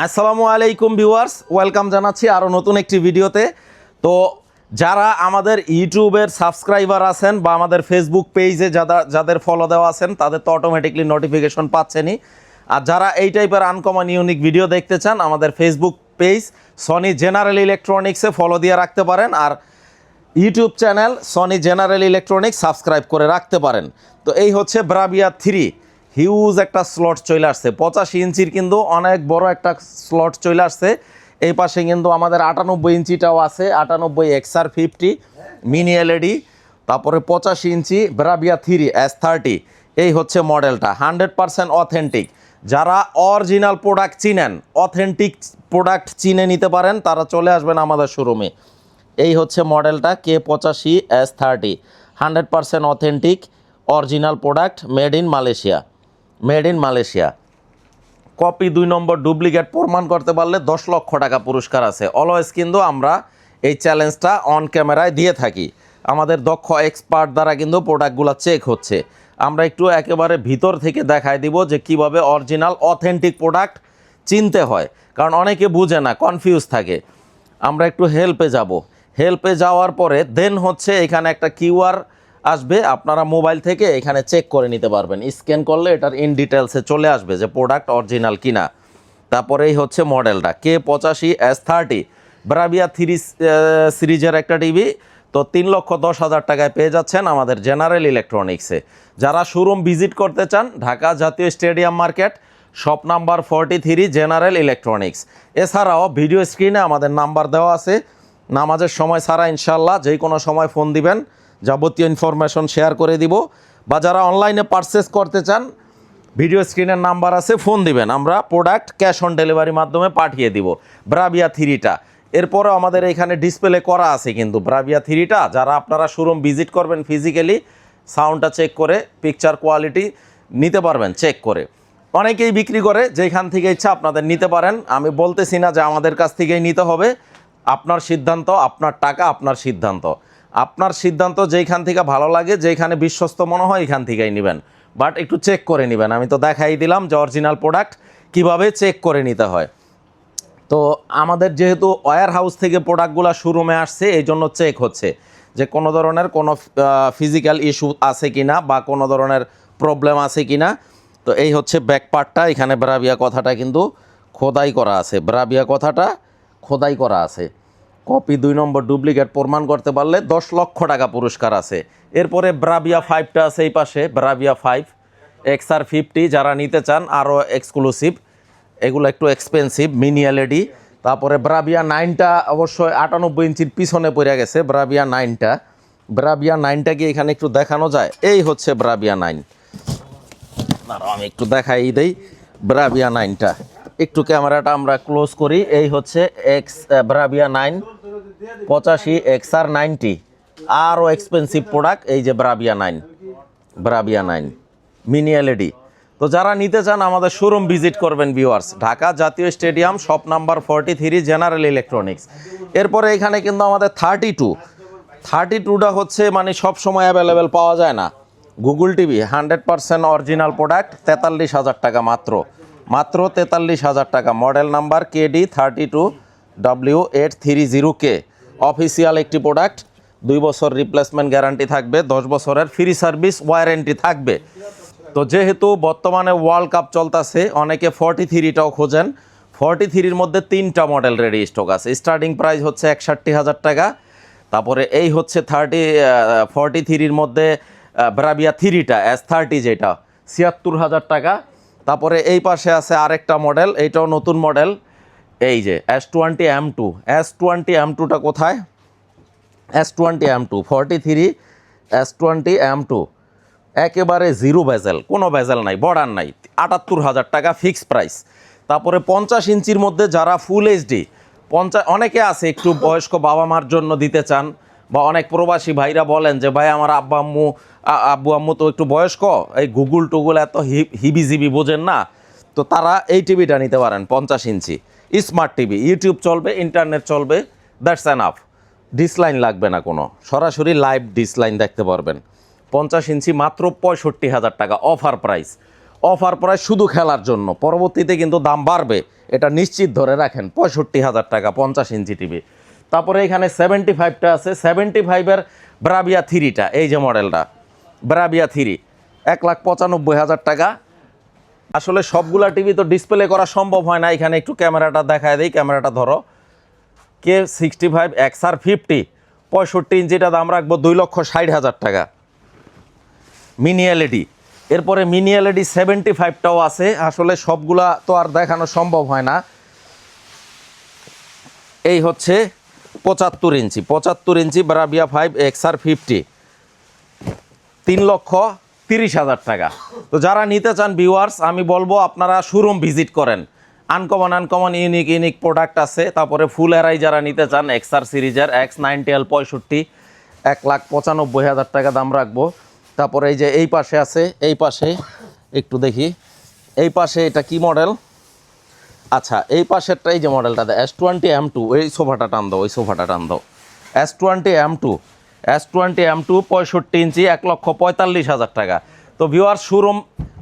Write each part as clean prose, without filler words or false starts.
আসসালামু আলাইকুম viewers, welcome জানাচ্ছি আরও নতুন একটি ভিডিওতে। তো যারা আমাদের ইউটিউবের সাবস্ক্রাইবার আছেন বা আমাদের ফেসবুক পেজে যাদের ফলো দেওয়া আছেন তাদের তো অটোমেটিকলি নোটিফিকেশন পাচ্ছেনই। আর যারা এই টাইপের আনকমন ইউনিক ভিডিও দেখতে চান আমাদের ফেসবুক পেজ সনি জেনারেল ইলেকট্রনিক্সে ফলো দিয়ে রাখতে পারেন, আর YouTube channel Sony general electronics subscribe করে রাখতে পারেন। তো এই হচ্ছে ব্রাভিয়া 3, হিউজ একটা স্লট চলে আসছে, 85 ইঞ্চির কিন্তু অনেক বড় একটা স্লট চলে আসছে। এই পাশে কিন্তু আমাদের 98 ইঞ্চিটাও আছে, 98 XR50 মিনি এলইডি, তারপরে 85 ইঞ্চি ব্রাভিয়া 3 S30। এই হচ্ছে মডেলটা, 100% অথেন্টিক। যারা অরিজিনাল প্রোডাক্ট চিনেন, অথেন্টিক প্রোডাক্ট চিনে নিতে পারেন, তারা চলে আসবেন আমাদের শোরুমে। এই হচ্ছে মডেলটা K85 S30, 100% authentic original product, made in Malaysia. Copy 2 number duplicate প্রমাণ করতে পারলে 10 লক্ষ টাকা পুরস্কার আছে। অলওয়েজ কিন্তু আমরা এই চ্যালেঞ্জটা অন ক্যামেরায় দিয়ে থাকি, আমাদের দক্ষ এক্সপার্ট দ্বারা কিন্তু প্রোডাক্টগুলো চেক হচ্ছে। আমরা একটু একেবারে ভিতর থেকে দেখায় দিব যে কিভাবে অরিজিনাল অথেন্টিক প্রোডাক্ট চিনতে হয়, কারণ অনেকে বুঝে না, কনফিউজ থাকে। আমরা একটু হেল্পে যাওয়ার পরে দেন হচ্ছে এখানে একটা কিউআর আসবে, আপনারা মোবাইল থেকে এখানে চেক করে নিতে পারবেন। স্ক্যান করলে এটার ইন ডিটেলসে চলে আসবে যে প্রোডাক্ট অরিজিনাল কিনা। তারপরে এই হচ্ছে মডেলটা K85 S30, ব্রাভিয়া 3 সিরিজের একটা টিভি। তো 3,10,000 টাকায় পেয়ে যাচ্ছেন আমাদের জেনারেল ইলেকট্রনিক্সে। যারা শোরুম ভিজিট করতে চান, ঢাকা জাতীয় stadium market, shop number 43, general electronics. এছাড়াও ভিডিও স্ক্রিনে আমাদের নাম্বার দেওয়া আছে, নামাজের সময় ছাড়া ইনশাল্লাহ যে কোনো সময় ফোন দিবেন, যাবতীয় ইনফরমেশন শেয়ার করে দিব। বা যারা অনলাইনে পারচেস করতে চান, ভিডিও স্ক্রিনের নাম্বার আছে, ফোন দিবেন, আমরা প্রোডাক্ট ক্যাশ অন ডেলিভারির মাধ্যমে পাঠিয়ে দিব ব্রাভিয়া 3টা। এরপরেও আমাদের এখানে ডিসপ্লে করা আছে কিন্তু ব্রাভিয়া 3টা, যারা আপনারা শোরুম ভিজিট করবেন ফিজিক্যালি, সাউন্ডটা চেক করে পিকচার কোয়ালিটি নিতে পারবেন চেক করে। অনেকেই বিক্রি করে, যেখান থেকে ইচ্ছা আপনাদের নিতে পারেন। আমি বলতেছি না যে আমাদের কাছ থেকেই নিতে হবে, আপনার সিদ্ধান্ত, আপনার টাকা, আপনার সিদ্ধান্ত যেইখান থেকে ভালো লাগে, যেইখানে বিশ্বস্ত মনে হয় এখান থেকেই নেবেন, বাট একটু চেক করে নেবেন। আমি তো দেখাই দিলাম যে অরিজিনাল প্রোডাক্ট কিভাবে চেক করে নিতে হয়। তো আমাদের যেহেতু ওয়্যার হাউস থেকে প্রোডাক্টগুলো শোরুমে আসছে, এই জন্য চেক হচ্ছে যে কোনো ধরনের কোনো ফিজিক্যাল ইস্যু আছে কি না বা কোনো ধরনের প্রবলেম আছে কি না। তো এই হচ্ছে ব্যাক পার্টটা, এখানে ব্রাভিয়া কথাটা কিন্তু খোদাই করা আছে। কপি 2 নম্বর ডুপ্লিকেট প্রমাণ করতে পারলে 10 লক্ষ টাকা পুরস্কার আছে। এরপরে ব্রাভিয়া 5টা আছে এই পাশে, ব্রাভিয়া 5 XR50, যারা নিতে চান আরও এক্সক্লুসিভ, এগুলো একটু এক্সপেন্সিভ, মিনি এলইডি। তারপরে ব্রাভিয়া 9টা অবশ্যই 98 ইঞ্চির পিছনে পড়ে গেছে ব্রাভিয়া 9টা কি এখানে একটু দেখানো যায়? এই হচ্ছে ব্রাভিয়া 9, আমি একটু দেখাই দেই ব্রাভিয়া 9টা, একটু ক্যামেরাটা আমরা ক্লোজ করি। এই হচ্ছে ব্রাভিয়া 9 85 XR90, আরও এক্সপেন্সিভ প্রোডাক্ট। এই যে ব্রাভিয়া 9 মিনি এলইডি। তো যারা নিতে চান আমাদের শোরুম ভিজিট করবেন ভিউয়ার্স, ঢাকা জাতীয় stadium, shop number 43, general electronics. এরপরে এখানে কিন্তু আমাদের 32টা হচ্ছে মানে সব সময় অ্যাভেলেবেল পাওয়া যায় না। গুগল টিভি 100% অরিজিনাল প্রোডাক্ট, 43,000 টাকা মাত্র 43,000 টাকা। মডেল নাম্বার KD32W830K, অফিসিয়াল একটি প্রোডাক্ট। 2 বছর রিপ্লেসমেন্ট গ্যারান্টি থাকবে, 10 বছরের ফ্রি সার্ভিস ওয়ারেন্টি থাকবে। তো যেহেতু বর্তমানে ওয়ার্ল্ড কাপ চলতেছে, অনেকে 43টাও খোঁজেন। 43-র মধ্যে 3টা মডেল রেডি স্টক আছে, স্টার্টিং প্রাইস হচ্ছে 61,000 টাকা। তারপরে এই হচ্ছে 43-র মধ্যে ব্রাভিয়া 3টা S30, যেটা 76,000 টাকা। তারপরে এই পাশে আছে আরেকটা মডেল, এইটাও নতুন মডেল, এই যে S20M2টা কোথায়? S20M2 43 S20M2 একেবারে জিরো বেজেল, কোনো বেজেল নাই, বর্ডার নাই, 78,000 টাকা ফিক্স প্রাইস। তারপরে 50 ইঞ্চির মধ্যে যারা ফুল এইচডি, অনেকে আছে একটু বয়স্ক বাবা মার জন্য দিতে চান, বা অনেক প্রবাসী ভাইরা বলেন যে ভাই আমার আব্বু আম্মু তো একটু বয়স্ক, এই গুগল টুগুল এত হিবিজিবি বোঝেন না, তো তারা এই টিভিটা নিতে পারেন। 50 ইঞ্চি স্মার্ট টিভি, ইউটিউব চলবে, ইন্টারনেট চলবে, দ্যাটস এনাফ, ডিসলাইন লাগবে না কোনো, সরাসরি লাইভ ডিসলাইন দেখতে পারবেন। 50 ইঞ্চি মাত্র 65,000 টাকা, অফার প্রাইস শুধু খেলার জন্য, পরবর্তীতে কিন্তু দাম বাড়বে, এটা নিশ্চিত ধরে রাখেন। 65,000 টাকা 50 ইঞ্চি টিভি। তারপরে এখানে 75টা আছে, 75-এর ব্রাভিয়া 3টা, এই যে মডেলটা ব্রাভিয়া 3, 1,95,000 টাকা। আসলে সবগুলা টিভি তো ডিসপ্লে করা সম্ভব হয় না, এখানে একটু ক্যামেরাটা দেখায় দিই, ক্যামেরাটা ধরো। K65 XR50 65 ইঞ্চিটা দাম রাখবো 2,60,000 টাকা মিনি এলইডি। এরপরে মিনি এলইডি 75টাও আছে, আসলে সবগুলা তো আর দেখানো সম্ভব হয় না। এই হচ্ছে 75 ইঞ্চি ব্রাভিয়া 5 XR50, 3,30,000 টাকা। তো যারা নিতে চান ভিউয়ার্স, আমি বলবো আপনারা শোরুম ভিজিট করেন। আনকমন ইউনিক প্রোডাক্ট আছে। তারপরে ফুল এরাই যারা নিতে চান XR সিরিজের X90L 65, 1,95,000 টাকা দাম রাখবো। তারপরে এই যে এই পাশে আছে, এই পাশে একটু দেখি, এই পাশে এটা কি মডেল, আচ্ছা এই পাশেরটা এই যে মডেলটা S20M2, ওই সোফাটা টান দাও, ওই সোফাটা টান দাও, S20M2 65 ইঞ্চি 1,45,000 টাকা। তো ভিউয়ার শোরুম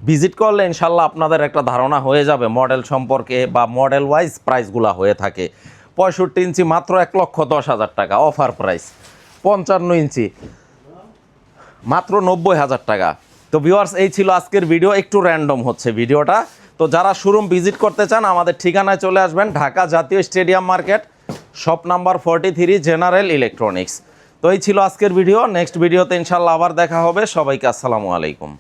ভিজিট করলে ইনশাল্লাহ আপনাদের একটা ধারণা হয়ে যাবে মডেল সম্পর্কে, বা মডেল ওয়াইজ প্রাইসগুলো হয়ে থাকে। 65 ইঞ্চি মাত্র 1,10,000 টাকা অফার প্রাইস। 55 ইঞ্চি মাত্র 90,000 টাকা। তো ভিউয়ার্স এই ছিল আজকের ভিডিও, একটু র্যান্ডম হচ্ছে ভিডিওটা। তো যারা শোরুম ভিজিট করতে চান আমাদের ঠিকানায় চলে আসবেন, ঢাকা জাতীয় stadium market, shop number 43, general electronics. তো এই ছিল আজকের ভিডিও, নেক্সট ভিডিওতে ইনশাল্লাহ আবার দেখা হবে। সবাইকে আসসালামু আলাইকুম।